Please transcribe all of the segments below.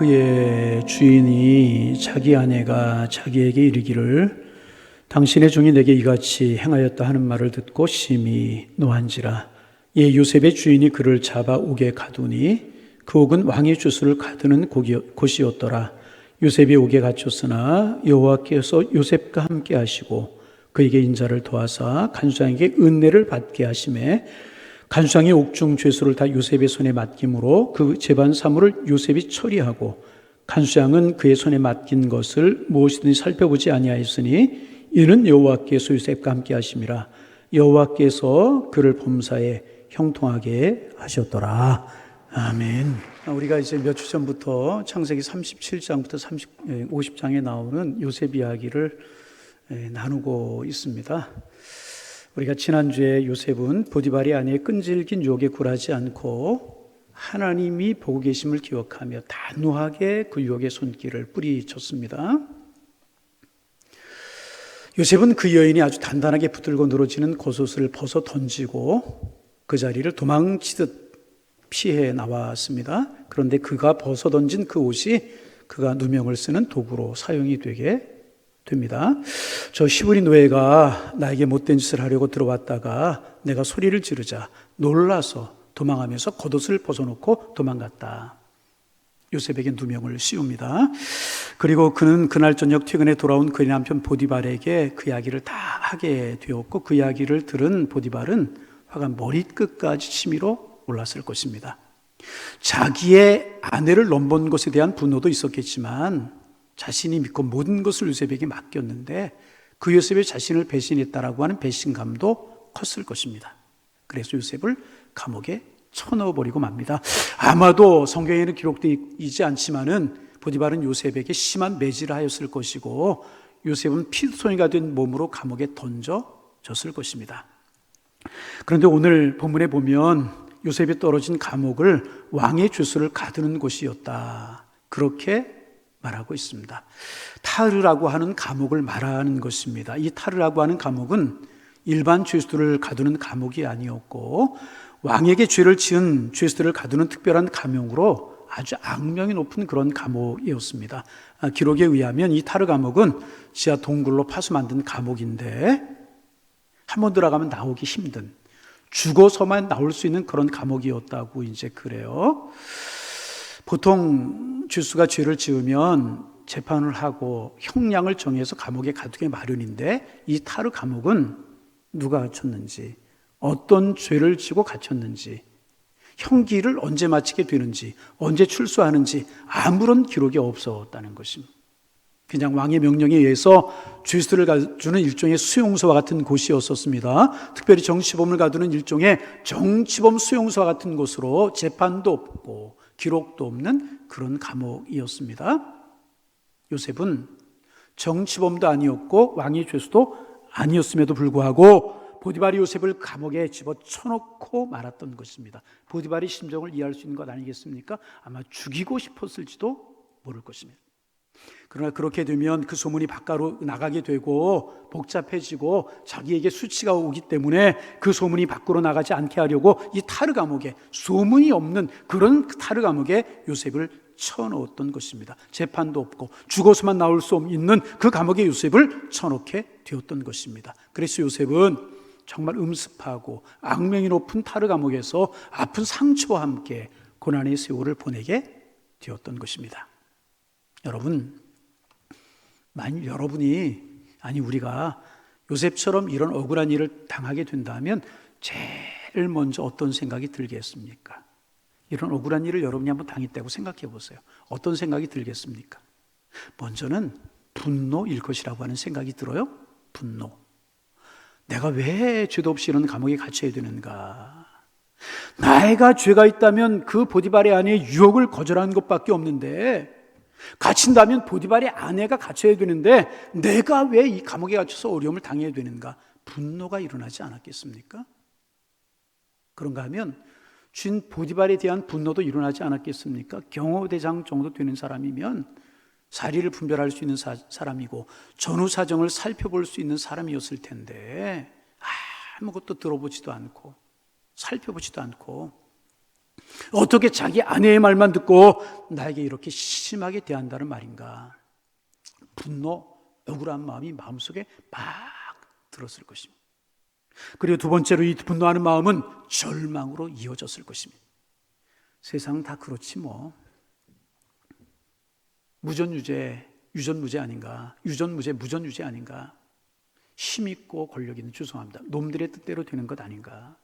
그의 주인이 자기 아내가 자기에게 이르기를 당신의 종이 내게 이같이 행하였다 하는 말을 듣고 심히 노한지라. 예, 요셉의 주인이 그를 잡아 옥에 가두니 그 옥은 왕의 주수를 가두는 곳이었더라. 요셉이 옥에 갇혔으나 여호와께서 요셉과 함께 하시고 그에게 인자를 도와사 간수장에게 은혜를 받게 하심에 간수장이 옥중 죄수를 다 요셉의 손에 맡김으로 그 재반 사물을 요셉이 처리하고 간수장은 그의 손에 맡긴 것을 무엇이든지 살펴보지 아니하였으니 이는 여호와께서 요셉과 함께 하심이라. 여호와께서 그를 범사에 형통하게 하셨더라. 아멘. 우리가 이제 몇 주 전부터 창세기 37장부터 50장에 나오는 요셉 이야기를 나누고 있습니다. 우리가 지난주에 요셉은 보디발의 아내의 끈질긴 유혹에 굴하지 않고 하나님이 보고 계심을 기억하며 단호하게 그 유혹의 손길을 뿌리쳤습니다. 요셉은 그 여인이 아주 단단하게 붙들고 늘어지는 겉옷을 벗어 던지고 그 자리를 도망치듯 피해 나왔습니다. 그런데 그가 벗어 던진 그 옷이 그가 누명을 쓰는 도구로 사용이 되게 됩니다. 저 시부리 노예가 나에게 못된 짓을 하려고 들어왔다가 내가 소리를 지르자 놀라서 도망하면서 겉옷을 벗어놓고 도망갔다. 요셉에게 누명을 씌웁니다. 그리고 그는 그날 저녁 퇴근에 돌아온 그의 남편 보디발에게 그 이야기를 다 하게 되었고 그 이야기를 들은 보디발은 화가 머리끝까지 치밀어 올랐을 것입니다. 자기의 아내를 넘본 것에 대한 분노도 있었겠지만 자신이 믿고 모든 것을 요셉에게 맡겼는데 그 요셉이 자신을 배신했다라고 하는 배신감도 컸을 것입니다. 그래서 요셉을 감옥에 쳐넣어버리고 맙니다. 아마도 성경에는 기록되어 있지 않지만은 보디발은 요셉에게 심한 매질을 하였을 것이고 요셉은 피투성이가 된 몸으로 감옥에 던져졌을 것입니다. 그런데 오늘 본문에 보면 요셉이 떨어진 감옥을 왕의 주수를 가두는 곳이었다. 그렇게 말하고 있습니다. 타르라고 하는 감옥을 말하는 것입니다. 이 타르라고 하는 감옥은 일반 죄수들을 가두는 감옥이 아니었고 왕에게 죄를 지은 죄수들을 가두는 특별한 감옥으로 아주 악명이 높은 그런 감옥이었습니다. 기록에 의하면 이 타르 감옥은 지하 동굴로 파서 만든 감옥인데 한번 들어가면 나오기 힘든, 죽어서만 나올 수 있는 그런 감옥이었다고 이제 그래요. 보통 죄수가 죄를 지으면 재판을 하고 형량을 정해서 감옥에 가두게 마련인데 이 타르 감옥은 누가 갇혔는지, 어떤 죄를 지고 갇혔는지, 형기를 언제 마치게 되는지, 언제 출소하는지 아무런 기록이 없었다는 것입니다. 그냥 왕의 명령에 의해서 죄수들을 가두는 일종의 수용소와 같은 곳이었었습니다. 특별히 정치범을 가두는 일종의 정치범 수용소와 같은 곳으로 재판도 없고 기록도 없는 그런 감옥이었습니다. 요셉은 정치범도 아니었고 왕의 죄수도 아니었음에도 불구하고 보디발이 요셉을 감옥에 집어쳐놓고 말았던 것입니다. 보디발의 심정을 이해할 수 있는 것 아니겠습니까? 아마 죽이고 싶었을지도 모를 것입니다. 그러나 그렇게 되면 그 소문이 바깥으로 나가게 되고 복잡해지고 자기에게 수치가 오기 때문에 그 소문이 밖으로 나가지 않게 하려고 이 타르 감옥에, 소문이 없는 그런 타르 감옥에 요셉을 쳐넣었던 것입니다. 재판도 없고 죽어서만 나올 수 있는 그 감옥에 요셉을 쳐넣게 되었던 것입니다. 그래서 요셉은 정말 음습하고 악명이 높은 타르 감옥에서 아픈 상처와 함께 고난의 세월을 보내게 되었던 것입니다. 여러분, 만일 여러분이, 아니 우리가 요셉처럼 이런 억울한 일을 당하게 된다면 제일 먼저 어떤 생각이 들겠습니까? 이런 억울한 일을 여러분이 한번 당했다고 생각해 보세요. 어떤 생각이 들겠습니까? 먼저는 분노일 것이라고 하는 생각이 들어요. 분노. 내가 왜 죄도 없이 이런 감옥에 갇혀야 되는가? 나이가 죄가 있다면 그 보디발의 아내의 유혹을 거절하는 것밖에 없는데 갇힌다면 보디발의 아내가 갇혀야 되는데 내가 왜 이 감옥에 갇혀서 어려움을 당해야 되는가? 분노가 일어나지 않았겠습니까? 그런가 하면 주인 보디발에 대한 분노도 일어나지 않았겠습니까? 경호대장 정도 되는 사람이면 사리를 분별할 수 있는 사람이고 전후 사정을 살펴볼 수 있는 사람이었을 텐데 아무것도 들어보지도 않고 살펴보지도 않고 어떻게 자기 아내의 말만 듣고 나에게 이렇게 심하게 대한다는 말인가? 분노, 억울한 마음이 마음속에 막 들었을 것입니다. 그리고 두 번째로 이 분노하는 마음은 절망으로 이어졌을 것입니다. 세상은 다 그렇지 뭐. 무전유죄, 유전무죄 아닌가? 유전무죄, 무전유죄 아닌가? 힘있고 권력 있는, 죄송합니다, 놈들의 뜻대로 되는 것 아닌가?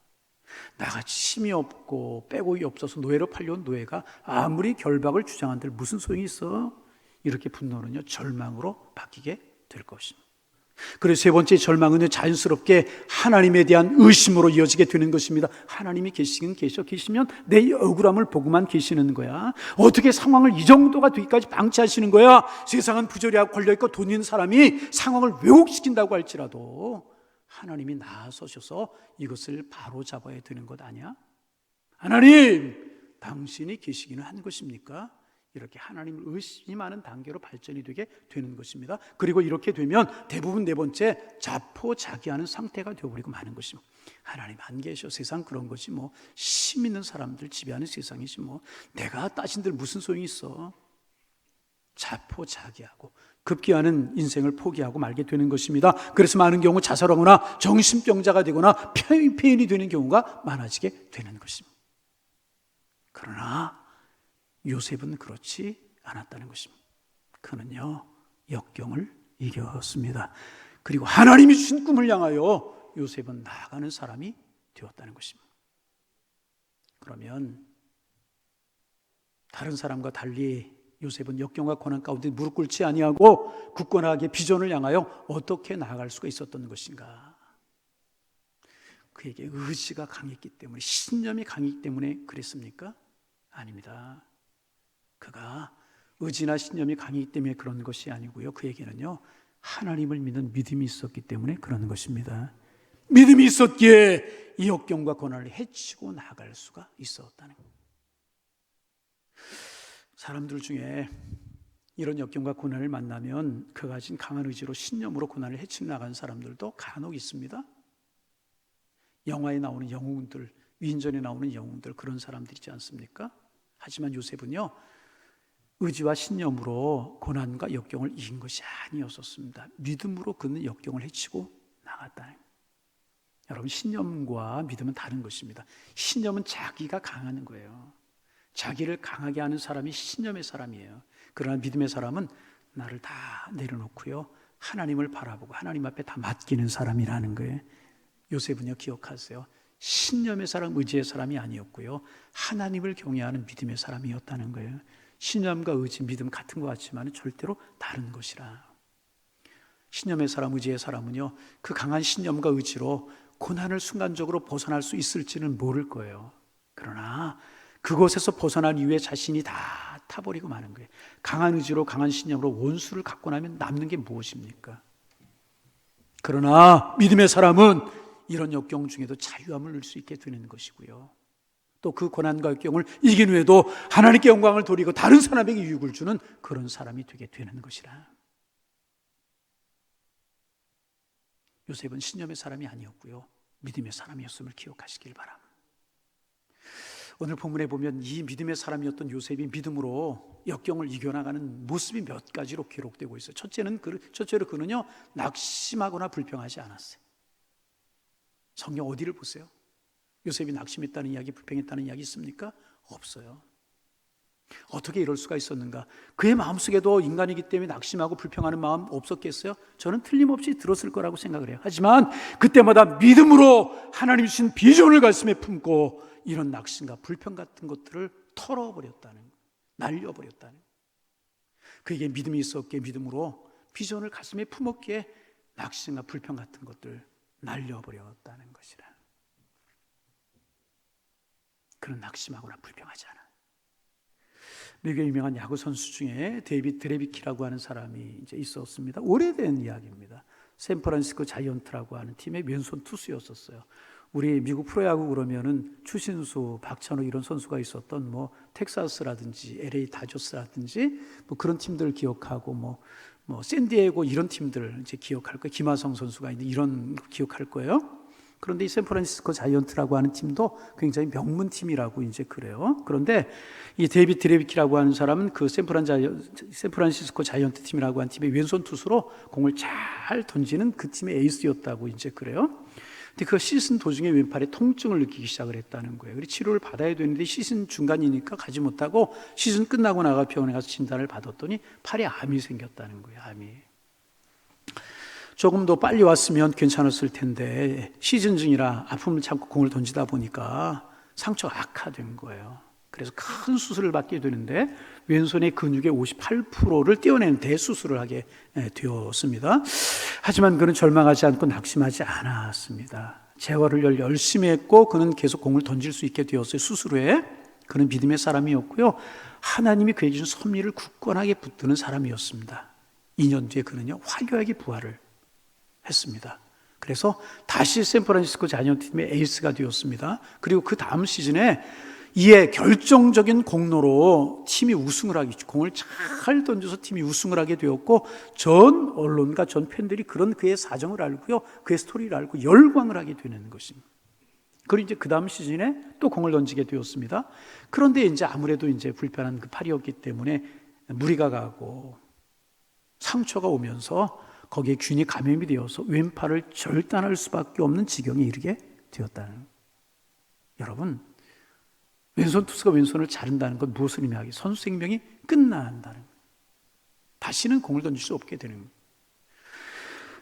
나같이 힘이 없고 빼곡이 없어서 노예로 팔려온 노예가 아무리 결박을 주장한들 무슨 소용이 있어? 이렇게 분노는요, 절망으로 바뀌게 될 것입니다. 그래서 세 번째 절망은 자연스럽게 하나님에 대한 의심으로 이어지게 되는 것입니다. 하나님이 계시면 내 억울함을 보고만 계시는 거야? 어떻게 상황을 이 정도가 되기까지 방치하시는 거야? 세상은 부조리하고 권력있고 돈 있는 사람이 상황을 왜곡시킨다고 할지라도 하나님이 나서셔서 이것을 바로잡아야 되는 것 아니야? 하나님, 당신이 계시기는 한 것입니까? 이렇게 하나님을 의심하는 단계로 발전이 되게 되는 것입니다. 그리고 이렇게 되면 대부분 네 번째, 자포자기하는 상태가 되어버리고 마는 것입니다. 하나님 안 계셔. 세상 그런 거지 뭐. 힘 있는 사람들 지배하는 세상이지 뭐. 내가 따진들 무슨 소용이 있어. 자포자기하고 급기야는 인생을 포기하고 말게 되는 것입니다. 그래서 많은 경우 자살하거나 정신병자가 되거나 폐인이 되는 경우가 많아지게 되는 것입니다. 그러나 요셉은 그렇지 않았다는 것입니다. 그는요, 역경을 이겼습니다. 그리고 하나님이 주신 꿈을 향하여 요셉은 나아가는 사람이 되었다는 것입니다. 그러면 다른 사람과 달리 요셉은 역경과 고난 가운데 무릎 꿇지 아니하고 굳건하게 비전을 향하여 어떻게 나아갈 수가 있었던 것인가? 그에게 의지가 강했기 때문에, 신념이 강했기 때문에 그랬습니까? 아닙니다. 그가 의지나 신념이 강했기 때문에 그런 것이 아니고요, 그에게는요, 하나님을 믿는 믿음이 있었기 때문에 그런 것입니다. 믿음이 있었기에 이 역경과 고난을 헤치고 나아갈 수가 있었다는 것. 사람들 중에 이런 역경과 고난을 만나면 그가 가진 강한 의지로 신념으로 고난을 헤치고 나간 사람들도 간혹 있습니다. 영화에 나오는 영웅들, 위인전에 나오는 영웅들, 그런 사람들이지 않습니까? 하지만 요셉은요, 의지와 신념으로 고난과 역경을 이긴 것이 아니었었습니다. 믿음으로 그는 역경을 헤치고 나갔다는 거예요. 여러분, 신념과 믿음은 다른 것입니다. 신념은 자기가 강하는 거예요. 자기를 강하게 하는 사람이 신념의 사람이에요. 그러나 믿음의 사람은 나를 다 내려놓고요, 하나님을 바라보고 하나님 앞에 다 맡기는 사람이라는 거예요. 요셉은요, 기억하세요. 신념의 사람, 의지의 사람이 아니었고요, 하나님을 경외하는 믿음의 사람이었다는 거예요. 신념과 의지, 믿음 같은 것 같지만 절대로 다른 것이라. 신념의 사람, 의지의 사람은요, 그 강한 신념과 의지로 고난을 순간적으로 벗어날 수 있을지는 모를 거예요. 그러나 그곳에서 벗어난 이후에 자신이 다 타버리고 마는 거예요. 강한 의지로, 강한 신념으로 원수를 갖고 나면 남는 게 무엇입니까? 그러나 믿음의 사람은 이런 역경 중에도 자유함을 누릴 수 있게 되는 것이고요, 또 그 고난과 역경을 이긴 후에도 하나님께 영광을 돌리고 다른 사람에게 유익을 주는 그런 사람이 되게 되는 것이라. 요셉은 신념의 사람이 아니었고요, 믿음의 사람이었음을 기억하시길 바랍니다. 오늘 본문에 보면 이 믿음의 사람이었던 요셉이 믿음으로 역경을 이겨나가는 모습이 몇 가지로 기록되고 있어요. 첫째로 그는요, 낙심하거나 불평하지 않았어요. 성경 어디를 보세요? 요셉이 낙심했다는 이야기, 불평했다는 이야기 있습니까? 없어요. 어떻게 이럴 수가 있었는가? 그의 마음속에도 인간이기 때문에 낙심하고 불평하는 마음 없었겠어요? 저는 틀림없이 들었을 거라고 생각을 해요. 하지만 그때마다 믿음으로 하나님 주신 비전을 가슴에 품고 이런 낙심과 불평 같은 것들을 털어버렸다는, 날려버렸다는, 그에게 믿음이 있었기에 믿음으로 비전을 가슴에 품었기에 낙심과 불평 같은 것들 날려버렸다는 것이라. 그는 낙심하거나 불평하지 않아. 미국의 유명한 야구 선수 중에 데이빗 드레비키라고 하는 사람이 이제 있었습니다. 오래된 이야기입니다. 샌프란시스코 자이언트라고 하는 팀의 왼손 투수였었어요. 우리 미국 프로야구 그러면은 추신수, 박찬호 이런 선수가 있었던 뭐 텍사스라든지 LA 다저스라든지 뭐 그런 팀들 기억하고 뭐 샌디에고 이런 팀들 이제 기억할 거예요. 김하성 선수가 있는 이런 기억할 거예요. 그런데 이 샌프란시스코 자이언트라고 하는 팀도 굉장히 명문 팀이라고 이제 그래요. 그런데 이 데이비드 레비키라고 하는 사람은 그 샌프란시스코 자이언트 팀이라고 하는 팀의 왼손 투수로 공을 잘 던지는 그 팀의 에이스였다고 이제 그래요. 근데 그 시즌 도중에 왼팔에 통증을 느끼기 시작을 했다는 거예요. 그래서 치료를 받아야 되는데 시즌 중간이니까 가지 못하고 시즌 끝나고 나가 병원에 가서 진단을 받았더니 팔에 암이 생겼다는 거예요. 암이. 조금 더 빨리 왔으면 괜찮았을 텐데 시즌 중이라 아픔을 참고 공을 던지다 보니까 상처가 악화된 거예요. 그래서 큰 수술을 받게 되는데 왼손의 근육의 58%를 떼어내는 대수술을 하게 되었습니다. 하지만 그는 절망하지 않고 낙심하지 않았습니다. 재활을 열심히 했고 그는 계속 공을 던질 수 있게 되었어요. 수술 후에. 그는 믿음의 사람이었고요. 하나님이 그에게 준 섭리를 굳건하게 붙드는 사람이었습니다. 2년 뒤에 그는요 화려하게 부활을 했습니다. 그래서 다시 샌프란시스코 자이언트 팀의 에이스가 되었습니다. 그리고 그 다음 시즌에 이에 결정적인 공로로 팀이 우승을 하게, 공을 잘 던져서 팀이 우승을 하게 되었고 전 언론과 전 팬들이 그런 그의 사정을 알고요, 그의 스토리를 알고 열광을 하게 되는 것입니다. 그리고 이제 그 다음 시즌에 또 공을 던지게 되었습니다. 그런데 이제 아무래도 이제 불편한 그 팔이었기 때문에 무리가 가고 상처가 오면서 거기에 균이 감염이 되어서 왼팔을 절단할 수밖에 없는 지경에 이르게 되었다는. 여러분, 왼손 투수가 왼손을 자른다는 건 무엇을 의미하기? 선수 생명이 끝난다는. 다시는 공을 던질 수 없게 되는 거예요.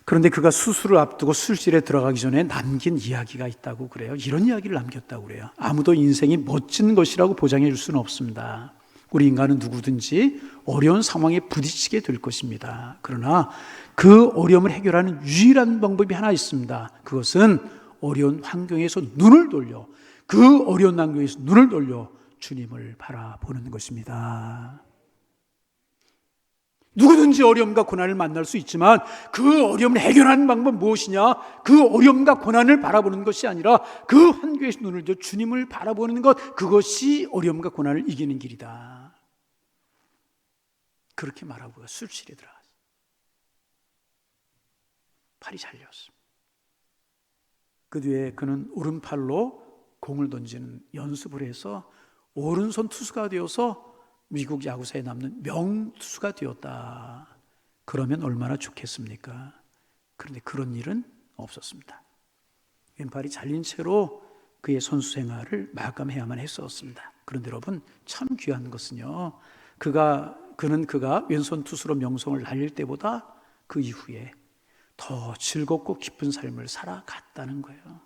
그런데 그가 수술을 앞두고 수술실에 들어가기 전에 남긴 이야기가 있다고 그래요. 이런 이야기를 남겼다고 그래요. 아무도 인생이 멋진 것이라고 보장해 줄 수는 없습니다. 우리 인간은 누구든지 어려운 상황에 부딪히게 될 것입니다. 그러나 그 어려움을 해결하는 유일한 방법이 하나 있습니다. 그것은 어려운 환경에서 눈을 돌려, 그 어려운 환경에서 눈을 돌려 주님을 바라보는 것입니다. 누구든지 어려움과 고난을 만날 수 있지만 그 어려움을 해결하는 방법은 무엇이냐? 그 어려움과 고난을 바라보는 것이 아니라 그 환경에서 눈을 들어 주님을 바라보는 것, 그것이 어려움과 고난을 이기는 길이다. 그렇게 말하고 술실에 들어갔어요. 팔이 잘렸습니다. 그 뒤에 그는 오른팔로 공을 던지는 연습을 해서 오른손 투수가 되어서 미국 야구사에 남는 명투수가 되었다. 그러면 얼마나 좋겠습니까? 그런데 그런 일은 없었습니다. 왼팔이 잘린 채로 그의 선수 생활을 마감해야만 했었습니다. 그런데 여러분, 참 귀한 것은요, 그는 왼손 투수로 명성을 날릴 때보다 그 이후에 더 즐겁고 기쁜 삶을 살아갔다는 거예요.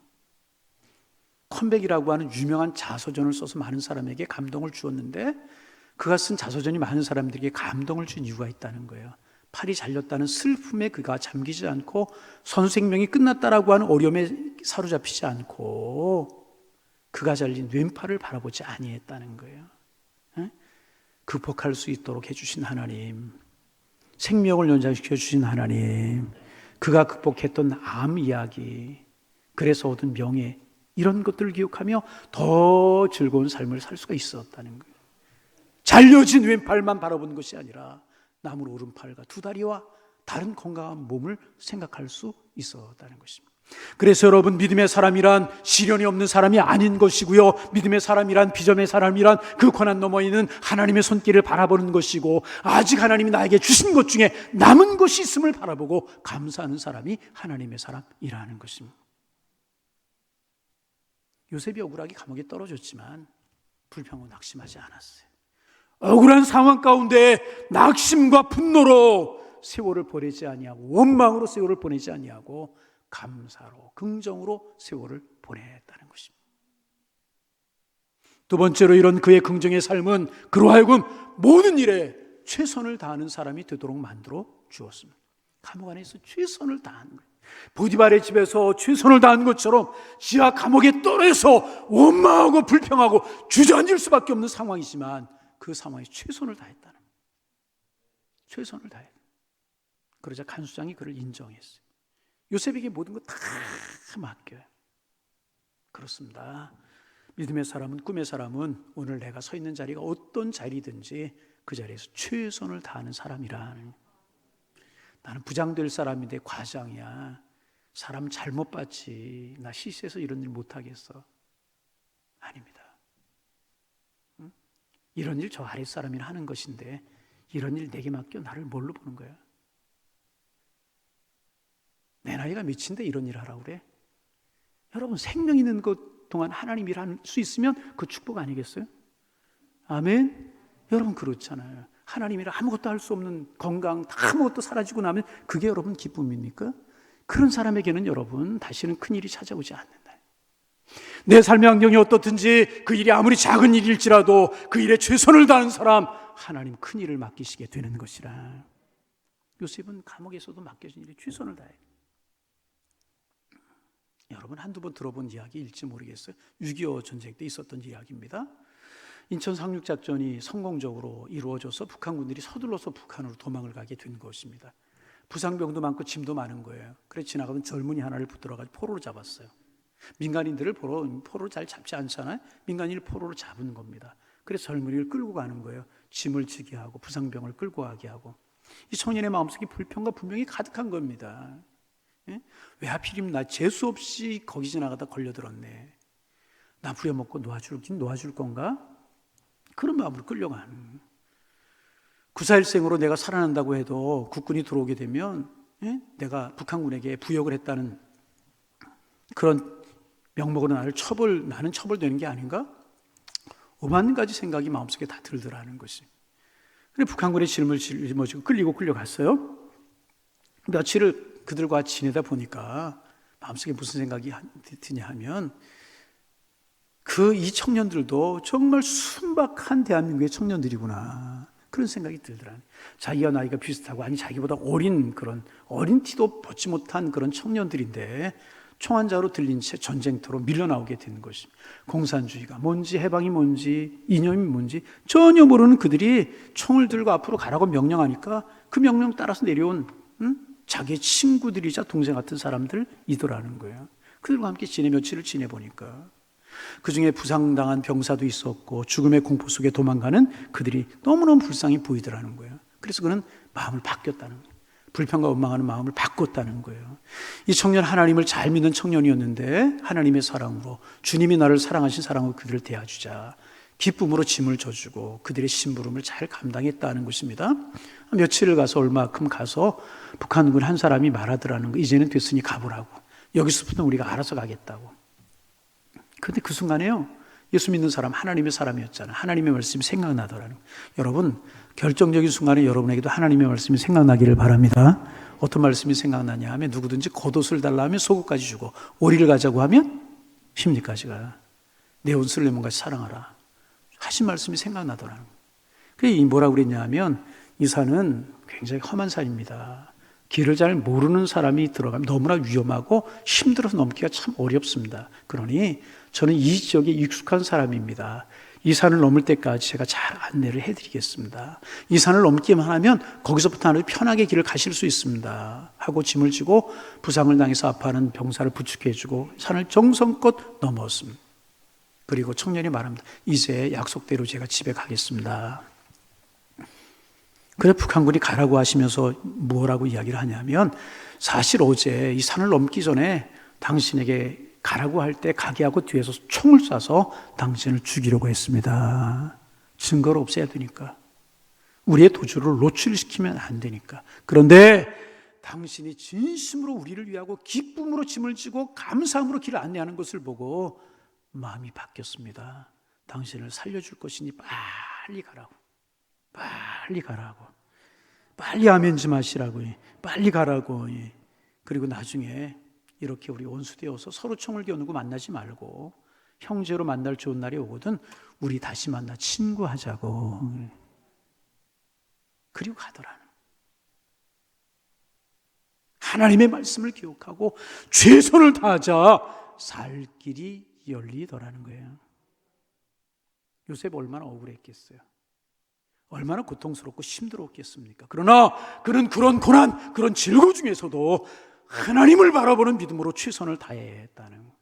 컴백이라고 하는 유명한 자서전을 써서 많은 사람에게 감동을 주었는데, 그가 쓴 자서전이 많은 사람들에게 감동을 준 이유가 있다는 거예요. 팔이 잘렸다는 슬픔에 그가 잠기지 않고 선수 생명이 끝났다라고 하는 어려움에 사로잡히지 않고 그가 잘린 왼팔을 바라보지 아니했다는 거예요. 극복할 수 있도록 해주신 하나님, 생명을 연장시켜 주신 하나님, 그가 극복했던 암 이야기, 그래서 얻은 명예, 이런 것들을 기억하며 더 즐거운 삶을 살 수가 있었다는 거예요. 잘려진 왼팔만 바라보는 것이 아니라 남은 오른팔과 두 다리와 다른 건강한 몸을 생각할 수 있었다는 것입니다. 그래서 여러분, 믿음의 사람이란 시련이 없는 사람이 아닌 것이고요, 믿음의 사람이란, 비전의 사람이란 그 고난 너머에 있는 하나님의 손길을 바라보는 것이고, 아직 하나님이 나에게 주신 것 중에 남은 것이 있음을 바라보고 감사하는 사람이 하나님의 사람이라는 것입니다. 요셉이 억울하게 감옥에 떨어졌지만 불평하고 낙심하지 않았어요. 억울한 상황 가운데 낙심과 분노로 세월을 보내지 아니하고, 원망으로 세월을 보내지 아니하고 감사로, 긍정으로 세월을 보냈다는 것입니다. 두 번째로, 이런 그의 긍정의 삶은 그로 하여금 모든 일에 최선을 다하는 사람이 되도록 만들어 주었습니다. 감옥 안에서 최선을 다하는 거예요. 보디발의 집에서 최선을 다한 것처럼 지하 감옥에 떨어져서 원망하고 불평하고 주저앉을 수밖에 없는 상황이지만 그 상황에 최선을 다했다는 거예요. 최선을 다해. 그러자 간수장이 그를 인정했어요. 요셉에게 모든 거 다 맡겨요. 그렇습니다. 믿음의 사람은, 꿈의 사람은 오늘 내가 서 있는 자리가 어떤 자리든지 그 자리에서 최선을 다하는 사람이라는. 나는 부장 될 사람인데 과장이야. 사람 잘못 봤지. 나 시시해서 이런 일 못하겠어. 아닙니다. 응? 이런 일 저 아랫사람이 하는 것인데 이런 일 내게 맡겨 나를 뭘로 보는 거야? 내 나이가 몇인데 이런 일 하라고 그래? 여러분, 생명 있는 것 동안 하나님 일할 수 있으면 그 축복 아니겠어요? 아멘? 여러분, 그렇잖아요. 하나님이라 아무것도 할 수 없는 건강 다 아무것도 사라지고 나면 그게 여러분 기쁨입니까? 그런 사람에게는 여러분 다시는 큰일이 찾아오지 않는다. 내 삶의 환경이 어떻든지 그 일이 아무리 작은 일일지라도 그 일에 최선을 다하는 사람, 하나님 큰일을 맡기시게 되는 것이라. 요셉은 감옥에서도 맡겨진 일에 최선을 다해. 여러분 한두 번 들어본 이야기일지 모르겠어요. 6.25 전쟁 때 있었던 이야기입니다. 인천 상륙작전이 성공적으로 이루어져서 북한군들이 서둘러서 북한으로 도망을 가게 된 것입니다. 부상병도 많고 짐도 많은 거예요. 그래서 지나가던 젊은이 하나를 붙들어가지고 포로로 잡았어요. 민간인들을 포로로 잘 잡지 않잖아요. 민간인을 포로로 잡은 겁니다. 그래서 젊은이를 끌고 가는 거예요. 짐을 지게 하고 부상병을 끌고 가게 하고. 이 청년의 마음속에 불평과 분명이 가득한 겁니다. 예? 왜 하필이면 나 재수 없이 거기 지나가다 걸려들었네. 나 부려먹고 놓아줄 건가? 그런 마음으로 끌려가는. 9.4일생으로 내가 살아난다고 해도 국군이 들어오게 되면 내가 북한군에게 부역을 했다는 그런 명목으로 나는 처벌되는 게 아닌가? 오만 가지 생각이 마음속에 다 들더라는 것이. 그래 북한군의 짐을 짊어지고 끌려갔어요. 며칠을 그들과 지내다 보니까 마음속에 무슨 생각이 드냐 하면 이 청년들도 정말 순박한 대한민국의 청년들이구나. 그런 생각이 들더라고요. 자기와 나이가 비슷하고 자기보다 어린 티도 벗지 못한 그런 청년들인데 총 한 자로 들린 채 전쟁터로 밀려나오게 되는 것입니다. 공산주의가 뭔지 해방이 뭔지 이념이 뭔지 전혀 모르는 그들이 총을 들고 앞으로 가라고 명령하니까 그 명령 따라서 내려온 자기의 친구들이자 동생 같은 사람들이더라는 거예요. 그들과 함께 며칠을 지내보니까 그 중에 부상당한 병사도 있었고 죽음의 공포 속에 도망가는 그들이 너무너무 불쌍히 보이더라는 거예요. 그래서 그는 마음을 바뀌었다는 거예요. 불평과 원망하는 마음을 바꿨다는 거예요. 이 청년 하나님을 잘 믿는 청년이었는데 하나님의 사랑으로 주님이 나를 사랑하신 사랑으로 그들을 대해주자 기쁨으로 짐을 져주고 그들의 심부름을 잘 감당했다는 것입니다. 며칠을 가서 얼마큼 가서 북한군 한 사람이 말하더라는 거. 이제는 됐으니 가보라고. 여기서부터 우리가 알아서 가겠다고. 그런데 그 순간에요, 예수 믿는 사람 하나님의 사람이었잖아요. 하나님의 말씀이 생각나더라는 거예요. 여러분 결정적인 순간에 여러분에게도 하나님의 말씀이 생각나기를 바랍니다. 어떤 말씀이 생각나냐 하면 누구든지 겉옷을 달라 하면 속옷까지 주고 오리를 가자고 하면 심리까지 가. 내 옷을 내 몸같이 사랑하라 하신 말씀이 생각나더라는 거예요. 그게 뭐라고 그랬냐 하면 이 산은 굉장히 험한 산입니다. 길을 잘 모르는 사람이 들어가면 너무나 위험하고 힘들어서 넘기가 참 어렵습니다. 그러니 저는 이 지역에 익숙한 사람입니다. 이 산을 넘을 때까지 제가 잘 안내를 해드리겠습니다. 이 산을 넘기만 하면 거기서부터 아주 편하게 길을 가실 수 있습니다. 하고 짐을 지고 부상을 당해서 아파하는 병사를 부축해주고 산을 정성껏 넘었습니다. 그리고 청년이 말합니다. 이제 약속대로 제가 집에 가겠습니다. 그래 북한군이 가라고 하시면서 뭐라고 이야기를 하냐면 사실 어제 이 산을 넘기 전에 당신에게 가라고 할 때 가게 하고 뒤에서 총을 쏴서 당신을 죽이려고 했습니다. 증거를 없애야 되니까. 우리의 도주를 노출시키면 안 되니까. 그런데 당신이 진심으로 우리를 위하고 기쁨으로 짐을 지고 감사함으로 길을 안내하는 것을 보고 마음이 바뀌었습니다. 당신을 살려줄 것이니 빨리 가라고. 빨리 가라고. 빨리 아멘 좀 하시라고. 빨리 가라고. 그리고 나중에 이렇게 우리 원수되어서 서로 총을 겨누고 만나지 말고 형제로 만날 좋은 날이 오거든 우리 다시 만나 친구하자고. 그리고 가더라는. 하나님의 말씀을 기억하고 최선을 다하자 살 길이 열리더라는 거예요. 요셉 얼마나 억울했겠어요. 얼마나 고통스럽고 힘들었겠습니까? 그러나 그는 그런 고난, 그런 질고 중에서도 하나님을 바라보는 믿음으로 최선을 다해야 했다는 거예요.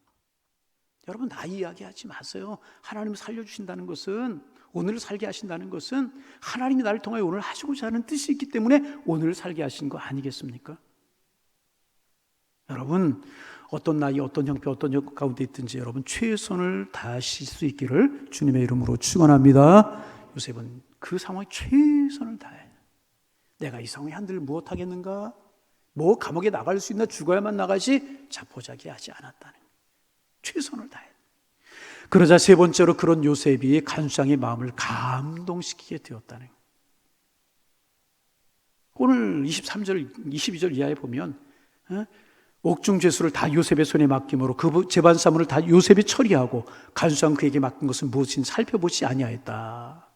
여러분 나이 이야기하지 마세요. 하나님 살려주신다는 것은, 오늘을 살게 하신다는 것은 하나님이 나를 통하여 오늘 하시고자 하는 뜻이 있기 때문에 오늘을 살게 하신 거 아니겠습니까? 여러분, 어떤 나이, 어떤 형편, 어떤 역 가운데 있든지 여러분 최선을 다하실 수 있기를 주님의 이름으로 축원합니다. 요셉은 그 상황에 최선을 다해. 내가 이 상황에 한들 무엇하겠는가? 뭐 감옥에 나갈 수 있나? 죽어야만 나가지 자포자기 하지 않았다는, 최선을 다해. 그러자 세 번째로 그런 요셉이 간수장의 마음을 감동시키게 되었다는. 오늘 23절, 22절 이하에 보면 옥중죄수를 다 요셉의 손에 맡김으로 그 재반 사물을 다 요셉이 처리하고 간수장 그에게 맡긴 것은 무엇인지 살펴보지 아니하였다.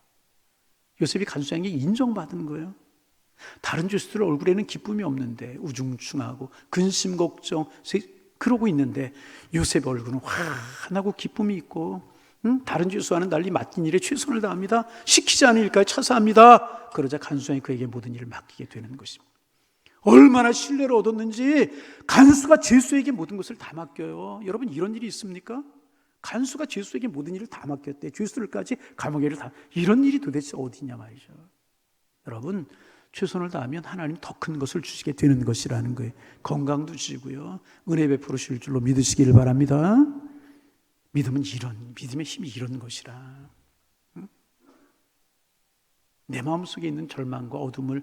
요셉이 간수장에게 인정받은 거예요. 다른 죄수들 얼굴에는 기쁨이 없는데 우중충하고 근심 걱정 그러고 있는데 요셉 얼굴은 환하고 기쁨이 있고, 다른 죄수와는 달리 맡긴 일에 최선을 다합니다. 시키지 않은 일까지 차사합니다. 그러자 간수장이 그에게 모든 일을 맡기게 되는 것입니다. 얼마나 신뢰를 얻었는지. 간수가 죄수에게 모든 것을 다 맡겨요. 여러분, 이런 일이 있습니까? 간수가 죄수에게 모든 일을 다 맡겼대. 죄수들까지 감옥에를 다. 이런 일이 도대체 어디냐 말이죠. 여러분, 최선을 다하면 하나님 더 큰 것을 주시게 되는 것이라는 거예요. 건강도 주시고요, 은혜 베풀으실 줄로 믿으시기를 바랍니다. 믿음은 믿음의 힘이 이런 것이라. 내 마음속에 있는 절망과 어둠을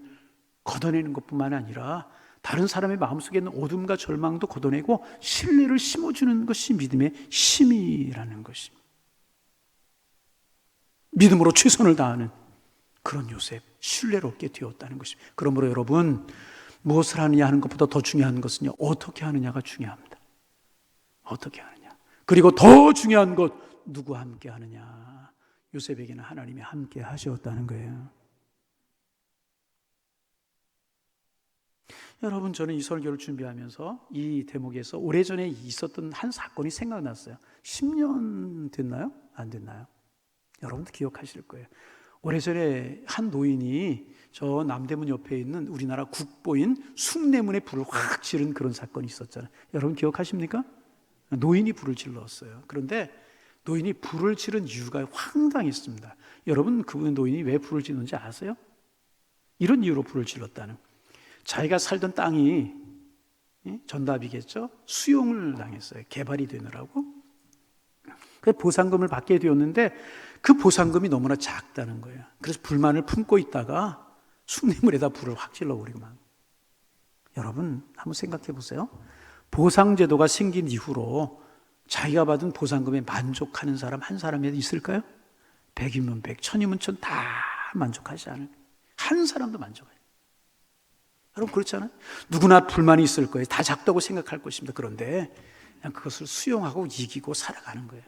걷어내는 것뿐만 아니라 다른 사람의 마음속에 있는 어둠과 절망도 걷어내고 신뢰를 심어주는 것이 믿음의 힘이라는 것입니다. 믿음으로 최선을 다하는 그런 요셉, 신뢰를 얻게 되었다는 것입니다. 그러므로 여러분, 무엇을 하느냐 하는 것보다 더 중요한 것은요, 어떻게 하느냐가 중요합니다. 어떻게 하느냐. 그리고 더 중요한 것, 누구와 함께 하느냐. 요셉에게는 하나님이 함께 하셨다는 거예요. 여러분, 저는 이 설교를 준비하면서 이 대목에서 오래전에 있었던 한 사건이 생각났어요. 10년 됐나요? 안 됐나요? 여러분도 기억하실 거예요. 오래전에 한 노인이 저 남대문 옆에 있는 우리나라 국보인 숭례문에 불을 확 지른 그런 사건이 있었잖아요. 여러분 기억하십니까? 노인이 불을 질렀어요. 그런데 노인이 불을 지른 이유가 황당했습니다. 여러분, 그 노인이 왜 불을 지르는지 아세요? 이런 이유로 불을 질렀다는. 자기가 살던 땅이 전답이겠죠? 수용을 당했어요. 개발이 되느라고. 그래서 보상금을 받게 되었는데 그 보상금이 너무나 작다는 거예요. 그래서 불만을 품고 있다가 숭례물에다 불을 확 질러버리고만. 여러분, 한번 생각해 보세요. 보상제도가 생긴 이후로 자기가 받은 보상금에 만족하는 사람 한 사람이라도 있을까요? 100이면 100, 1000이면 1000 다 만족하지 않을, 한 사람도 만족해요. 여러분, 그렇잖아요. 누구나 불만이 있을 거예요. 다 작다고 생각할 것입니다. 그런데 그냥 그것을 수용하고 이기고 살아가는 거예요.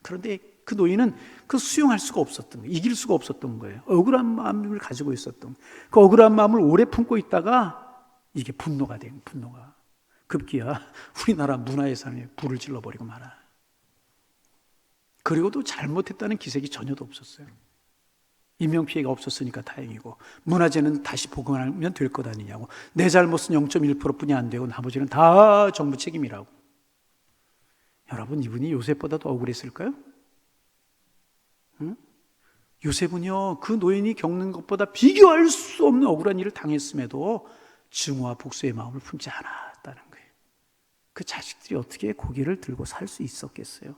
그런데 그 노인은 그 수용할 수가 없었던 거예요. 이길 수가 없었던 거예요. 억울한 마음을 가지고 있었던, 그 억울한 마음을 오래 품고 있다가 이게 분노가 된, 분노가 급기야 우리나라 문화예산에 불을 질러버리고 말아. 그리고도 잘못했다는 기색이 전혀도 없었어요. 인명피해가 없었으니까 다행이고, 문화재는 다시 복원하면 될 것 아니냐고, 내 잘못은 0.1%뿐이 안 되고 나머지는 다 정부 책임이라고. 여러분, 이분이 요셉보다 더 억울했을까요? 응? 요셉은요, 그 노인이 겪는 것보다 비교할 수 없는 억울한 일을 당했음에도 증오와 복수의 마음을 품지 않았다는 거예요. 그 자식들이 어떻게 고개를 들고 살 수 있었겠어요?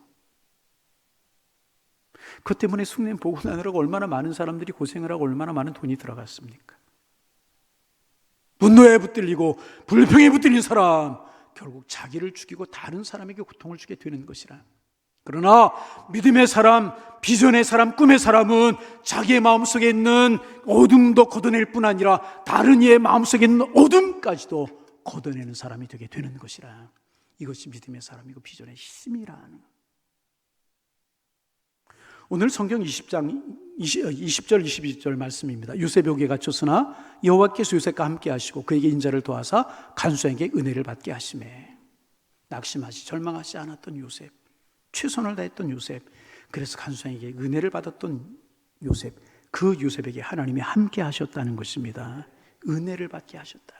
그것 때문에 숭례 복원하느라고 얼마나 많은 사람들이 고생을 하고 얼마나 많은 돈이 들어갔습니까? 분노에 붙들리고 불평에 붙들린 사람, 결국 자기를 죽이고 다른 사람에게 고통을 주게 되는 것이라. 그러나 믿음의 사람, 비전의 사람, 꿈의 사람은 자기의 마음속에 있는 어둠도 걷어낼 뿐 아니라 다른 이의 마음속에 있는 어둠까지도 걷어내는 사람이 되게 되는 것이라. 이것이 믿음의 사람이고 비전의 힘이라는. 오늘 성경 20장 20절 22절 말씀입니다. 요셉이 옥에 갇혔으나 여호와께서 요셉과 함께 하시고 그에게 인자를 도하사 간수에게 은혜를 받게 하시매. 낙심하지 절망하지 않았던 요셉, 최선을 다했던 요셉, 그래서 간수에게 은혜를 받았던 요셉, 그 요셉에게 하나님이 함께 하셨다는 것입니다. 은혜를 받게 하셨다.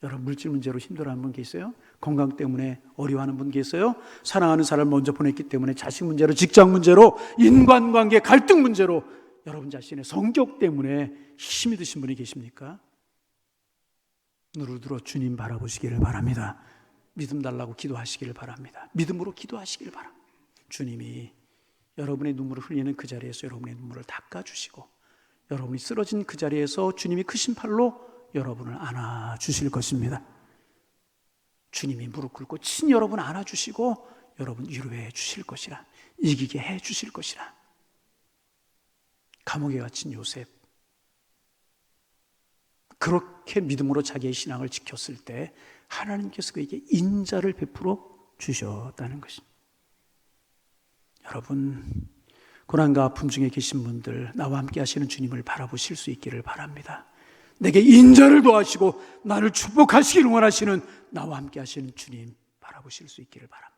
여러분, 물질 문제로 힘들어하는 분 계세요? 건강 때문에 어려워하는 분 계세요? 사랑하는 사람을 먼저 보냈기 때문에 자식 문제로, 직장 문제로, 인간관계 갈등 문제로, 여러분 자신의 성격 때문에 힘이 드신 분이 계십니까? 눈을 들어 주님 바라보시기를 바랍니다. 믿음 달라고 기도하시기를 바랍니다. 믿음으로 기도하시기를 바랍니다. 주님이 여러분의 눈물을 흘리는 그 자리에서 여러분의 눈물을 닦아주시고, 여러분이 쓰러진 그 자리에서 주님이 크신 팔로 여러분을 안아주실 것입니다. 주님이 무릎 꿇고 친히 여러분 안아주시고 여러분 위로해 주실 것이라, 이기게 해 주실 것이라. 감옥에 갇힌 요셉, 그렇게 믿음으로 자기의 신앙을 지켰을 때 하나님께서 그에게 인자를 베풀어 주셨다는 것입니다. 여러분, 고난과 아픔 중에 계신 분들, 나와 함께 하시는 주님을 바라보실 수 있기를 바랍니다. 내게 인자를 도하시고 나를 축복하시기를 원하시는 나와 함께 하시는 주님 바라보실 수 있기를 바랍니다.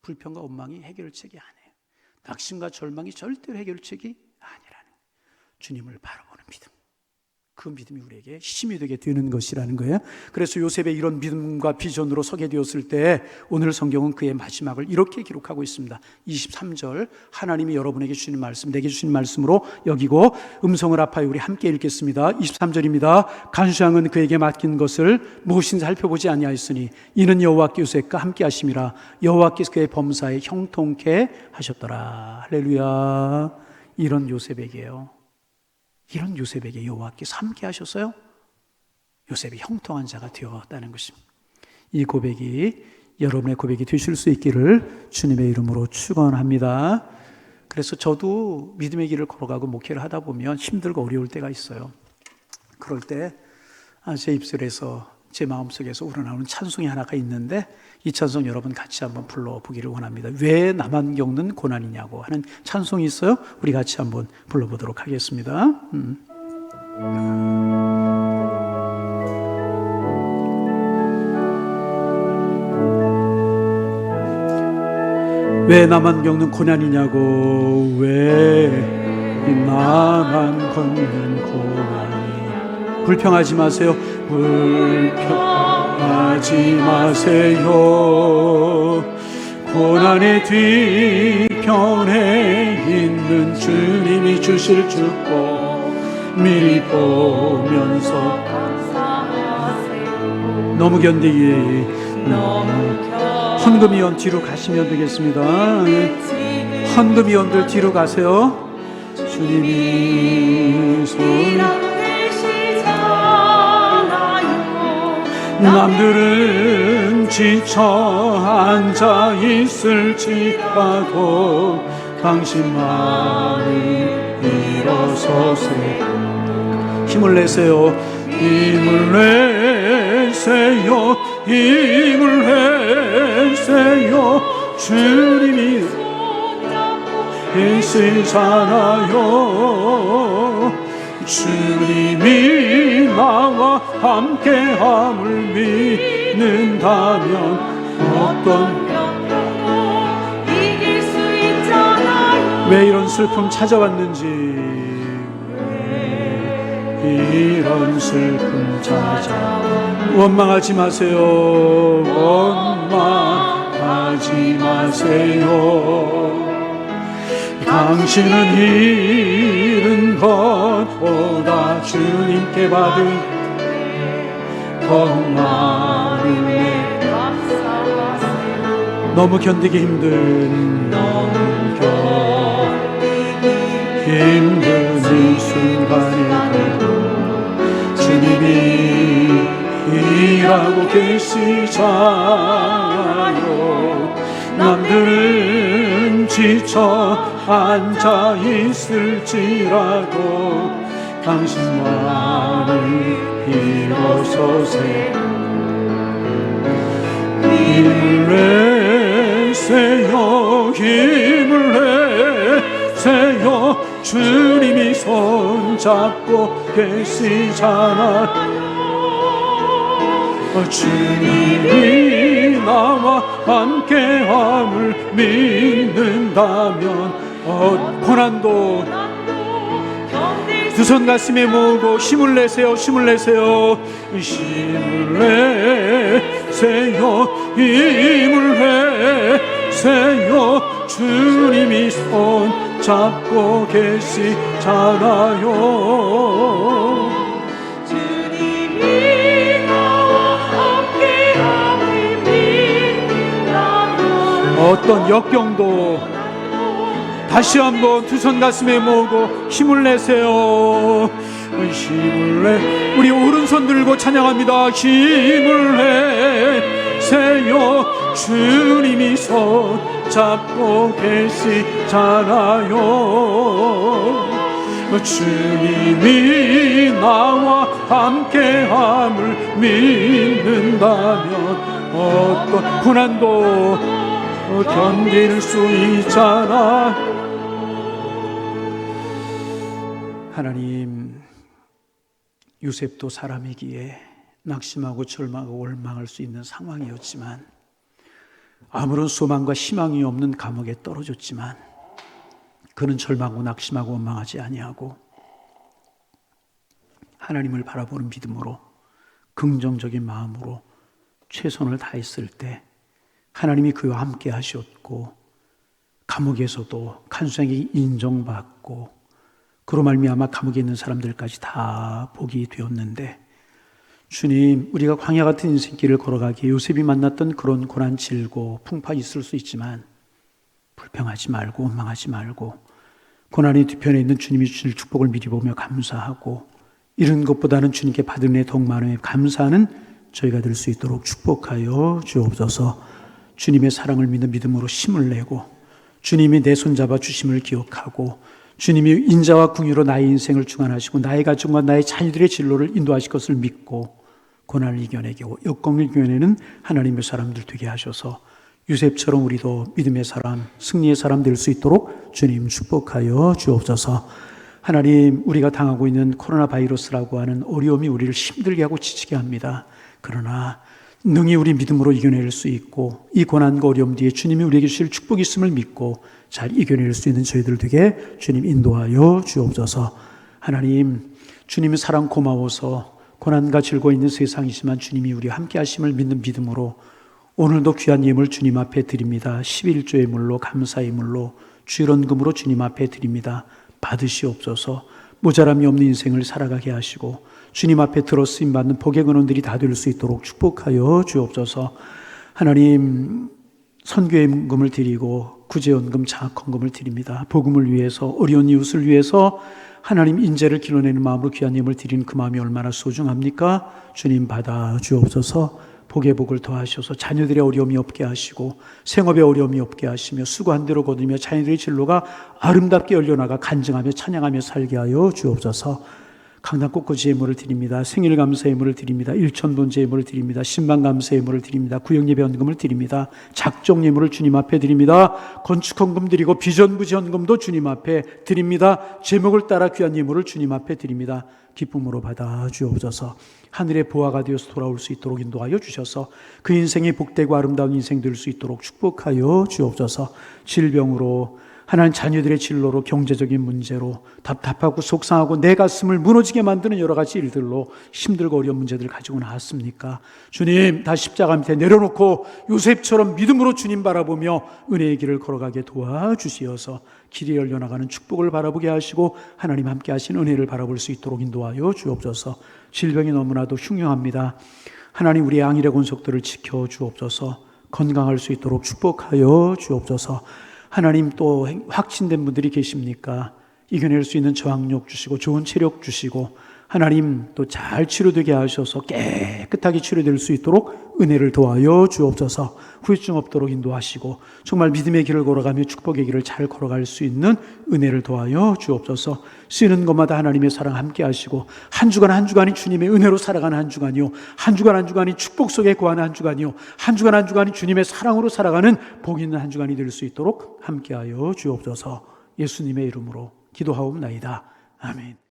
불평과 원망이 해결책이 아니에요. 낙심과 절망이 절대로 해결책이 아니라는, 주님을 바라보는 믿음, 그 믿음이 우리에게 힘이 되게 되는 것이라는 거예요. 그래서 요셉의 이런 믿음과 비전으로 서게 되었을 때 오늘 성경은 그의 마지막을 이렇게 기록하고 있습니다. 23절, 하나님이 여러분에게 주시는 말씀, 내게 주시는 말씀으로 여기고 음성을 합하여 우리 함께 읽겠습니다. 23절입니다. 간수장은 그에게 맡긴 것을 무엇인지 살펴보지 아니하였으니 이는 여호와께 요셉과 함께 하심이라. 여호와께서 그의 범사에 형통케 하셨더라. 할렐루야. 이런 요셉에게요, 이런 요셉에게 여호와께서 함께 하셨어요. 요셉이 형통한 자가 되었다는 것입니다. 이 고백이 여러분의 고백이 되실 수 있기를 주님의 이름으로 축원합니다. 그래서 저도 믿음의 길을 걸어가고 목회를 하다 보면 힘들고 어려울 때가 있어요. 그럴 때 제 입술에서, 제 마음속에서 우러나오는 찬송이 하나가 있는데, 이 찬송 여러분 같이 한번 불러보기를 원합니다. 왜 나만 겪는 고난이냐고 하는 찬송이 있어요. 우리 같이 한번 불러보도록 하겠습니다. 왜 나만 겪는 고난이냐고, 왜 나만 겪는 고난이. 불평하지 마세요. 불평하지 마세요. 고난의 뒤편에 있는 주님이 주실 축복 미리 보면서 감사하세요. 너무 견디기, 헌금위원 뒤로 가시면 되겠습니다. 헌금위원들 뒤로 가세요. 주님이 손, 남들은 지쳐 앉아 있을지라도 당신만이 일어서세요. 힘을 내세요. 힘을 내세요. 힘을 내세요. 주님이 계시잖아요. 주님이 나와 함께함을 믿는다면 어떤 병도 이길 수 있잖아요. 왜 이런 슬픔 찾아왔는지, 왜 이런 슬픔 찾아왔는지. 원망하지 마세요. 원망하지 마세요. 당신은 잃은 것보다 주님께 받은 더 많은 내. 너무 견디기 힘든, 힘든 이 순간에도 주님이 일하고 계시잖아요. 남들은 지쳐 앉아 있을지라도 당신만을 일어서세요. 힘을 내세요. 힘을 내세요. 주님이 손잡고 계시잖아요. 주님이 나와 함께함을 믿는다면 고난도 두 손 가슴에 모으고 힘을 내세요. 힘을 내세요. 힘을 내세요. 힘을 내세요. 주님이 손 잡고 계시잖아요. 주님이 어떤 역경도 다시 한번 두 손 가슴에 모으고 힘을 내세요. 힘을 내. 우리 오른손 들고 찬양합니다. 힘을 내세요. 주님이 손 잡고 계시잖아요. 주님이 나와 함께함을 믿는다면 어떤 고난도 견딜 수 있잖아. 하나님, 요셉도 사람이기에 낙심하고 절망하고 원망할 수 있는 상황이었지만, 아무런 소망과 희망이 없는 감옥에 떨어졌지만 그는 절망하고 낙심하고 원망하지 아니하고 하나님을 바라보는 믿음으로 긍정적인 마음으로 최선을 다했을 때 하나님이 그와 함께 하셨고, 감옥에서도 간수장에게 인정받고 그로 말미암아 감옥에 있는 사람들까지 다 복이 되었는데, 주님, 우리가 광야 같은 인생길을 걸어가기에 요셉이 만났던 그런 고난, 질고 풍파 있을 수 있지만 불평하지 말고 원망하지 말고 고난의 뒤편에 있는 주님이 주실 축복을 미리 보며 감사하고, 이런 것보다는 주님께 받은 은혜 더욱 많음에 감사하는 저희가 될 수 있도록 축복하여 주옵소서. 주님의 사랑을 믿는 믿음으로 힘을 내고, 주님이 내 손잡아 주심을 기억하고, 주님이 인자와 궁유로 나의 인생을 주관하시고 나의 가정과 나의 자녀들의 진로를 인도하실 것을 믿고 고난을 이겨내고 역경을 이겨내는 하나님의 사람들 되게 하셔서 요셉처럼 우리도 믿음의 사람, 승리의 사람 될 수 있도록 주님 축복하여 주옵소서. 하나님, 우리가 당하고 있는 코로나 바이러스라고 하는 어려움이 우리를 힘들게 하고 지치게 합니다. 그러나 능히 우리 믿음으로 이겨낼 수 있고, 이 고난과 어려움 뒤에 주님이 우리에게 주실 축복이 있음을 믿고 잘 이겨낼 수 있는 저희들 되게 주님 인도하여 주옵소서. 하나님, 주님의 사랑 고마워서 고난과 즐거워 있는 세상이지만 주님이 우리와 함께 하심을 믿는 믿음으로 오늘도 귀한 예물 주님 앞에 드립니다. 11조의 물로 감사의 물로 주일원금으로 주님 앞에 드립니다. 받으시옵소서. 모자람이 없는 인생을 살아가게 하시고 주님 앞에 들어 쓰임 받는 복의 근원들이 다 될 수 있도록 축복하여 주옵소서. 하나님, 선교연금을 드리고 구제연금, 장학헌금을 드립니다. 복음을 위해서, 어려운 이웃을 위해서 하나님 인재를 길러내는 마음으로 귀한 예물을 드리는 그 마음이 얼마나 소중합니까? 주님 받아 주옵소서. 복의 복을 더하셔서 자녀들의 어려움이 없게 하시고 생업의 어려움이 없게 하시며 수고한 대로 거두며 자녀들의 진로가 아름답게 열려나가 간증하며 찬양하며 살게 하여 주옵소서. 강단 꽃꽂이 예물을 드립니다. 생일 감사 예물을 드립니다. 일천번제 예물을 드립니다. 신방 감사 예물을 드립니다. 구역예배 헌금을 드립니다. 작정 예물을 주님 앞에 드립니다. 건축 헌금 드리고 비전부지 헌금도 주님 앞에 드립니다. 제목을 따라 귀한 예물을 주님 앞에 드립니다. 기쁨으로 받아 주옵소서. 하늘의 보화가 되어서 돌아올 수 있도록 인도하여 주셔서 그 인생이 복되고 아름다운 인생 될 수 있도록 축복하여 주옵소서. 질병으로, 하나님 자녀들의 진로로, 경제적인 문제로 답답하고 속상하고 내 가슴을 무너지게 만드는 여러 가지 일들로 힘들고 어려운 문제들을 가지고 나왔습니까? 주님, 다 십자가 밑에 내려놓고 요셉처럼 믿음으로 주님 바라보며 은혜의 길을 걸어가게 도와주시어서 길이 열려나가는 축복을 바라보게 하시고 하나님 함께 하신 은혜를 바라볼 수 있도록 인도하여 주옵소서. 질병이 너무나도 흉흉합니다. 하나님, 우리의 안일의 권속들을 지켜 주옵소서. 건강할 수 있도록 축복하여 주옵소서. 하나님, 또 확진된 분들이 계십니까? 이겨낼 수 있는 저항력 주시고 좋은 체력 주시고 하나님 또 잘 치료되게 하셔서 깨끗하게 치료될 수 있도록 은혜를 도와여 주옵소서. 후유증 없도록 인도하시고 정말 믿음의 길을 걸어가며 축복의 길을 잘 걸어갈 수 있는 은혜를 도와여 주옵소서. 쓰이는 것마다 하나님의 사랑 함께 하시고 한 주간 한 주간이 주님의 은혜로 살아가는 한 주간이요, 한 주간 한 주간이 축복 속에 거하는 한 주간이요, 한 주간 한 주간이 주님의 사랑으로 살아가는 복 있는 한 주간이 될 수 있도록 함께하여 주옵소서. 예수님의 이름으로 기도하옵나이다. 아멘.